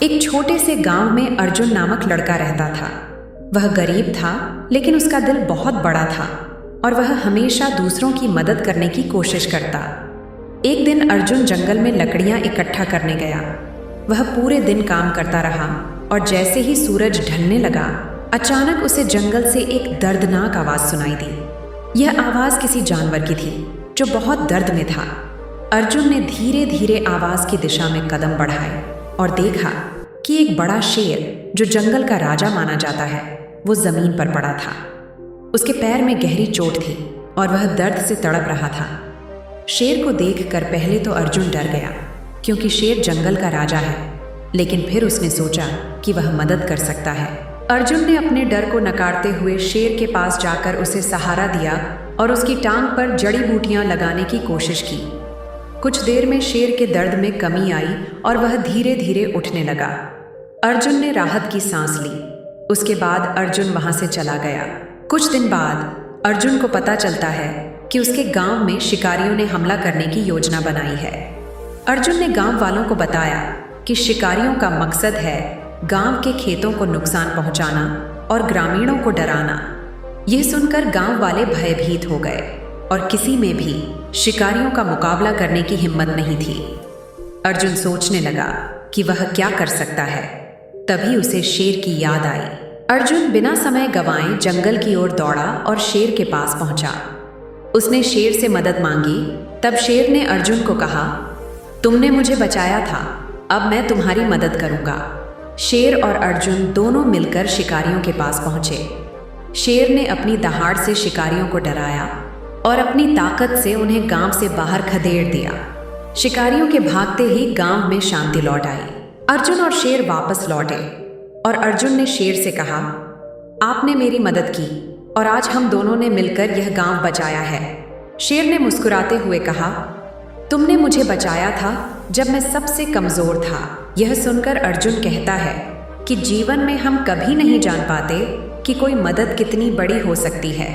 एक छोटे से गांव में अर्जुन नामक लड़का रहता था। वह गरीब था, लेकिन उसका दिल बहुत बड़ा था और वह हमेशा दूसरों की मदद करने की कोशिश करता। एक दिन अर्जुन जंगल में लकड़ियां इकट्ठा करने गया। वह पूरे दिन काम करता रहा और जैसे ही सूरज ढलने लगा, अचानक उसे जंगल से एक दर्दनाक आवाज सुनाई दी। यह आवाज किसी जानवर की थी जो बहुत दर्द में था। अर्जुन ने धीरे धीरे आवाज की दिशा में कदम बढ़ाए और देखा कि एक बड़ा शेर, जो जंगल का राजा माना जाता है, वो जमीन पर पड़ा था। उसके पैर में गहरी चोट थी और वह दर्द से तड़प रहा था। शेर को देखकर पहले तो अर्जुन डर गया, क्योंकि शेर जंगल का राजा है, लेकिन फिर उसने सोचा कि वह मदद कर सकता है। अर्जुन ने अपने डर को नकारते हुए शेर के पास जाकर उसे सहारा दिया और उसकी टांग पर जड़ी बूटियां लगाने की कोशिश की। कुछ देर में शेर के दर्द में कमी आई और वह धीरे धीरे उठने लगा। अर्जुन ने राहत की सांस ली। उसके बाद अर्जुन वहां से चला गया। कुछ दिन बाद अर्जुन को पता चलता है कि उसके गांव में शिकारियों ने हमला करने की योजना बनाई है। अर्जुन ने गांव वालों को बताया कि शिकारियों का मकसद है गांव के खेतों को नुकसान पहुंचाना और ग्रामीणों को डराना। यह सुनकर गांव वाले भयभीत हो गए और किसी में भी शिकारियों का मुकाबला करने की हिम्मत नहीं थी। अर्जुन सोचने लगा कि वह क्या कर सकता है। तभी उसे शेर की याद आई। अर्जुन बिना समय गंवाए जंगल की ओर दौड़ा और शेर के पास पहुंचा। उसने शेर से मदद मांगी। तब शेर ने अर्जुन को कहा, तुमने मुझे बचाया था, अब मैं तुम्हारी मदद करूंगा। शेर और अर्जुन दोनों मिलकर शिकारियों के पास पहुंचे। शेर ने अपनी दहाड़ से शिकारियों को डराया और अपनी ताकत से उन्हें गांव से बाहर खदेड़ दिया। शिकारियों के भागते ही गांव में शांति लौट आई। अर्जुन और शेर वापस लौटे और अर्जुन ने शेर से कहा, आपने मेरी मदद की और आज हम दोनों ने मिलकर यह गांव बचाया है। शेर ने मुस्कुराते हुए कहा, तुमने मुझे बचाया था जब मैं सबसे कमजोर था। यह सुनकर अर्जुन कहता है कि जीवन में हम कभी नहीं जान पाते कि कोई मदद कितनी बड़ी हो सकती है,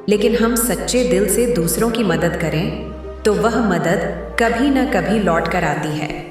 लेकिन हम सच्चे दिल से दूसरों की मदद करें तो वह मदद कभी न कभी लौट कर आती है।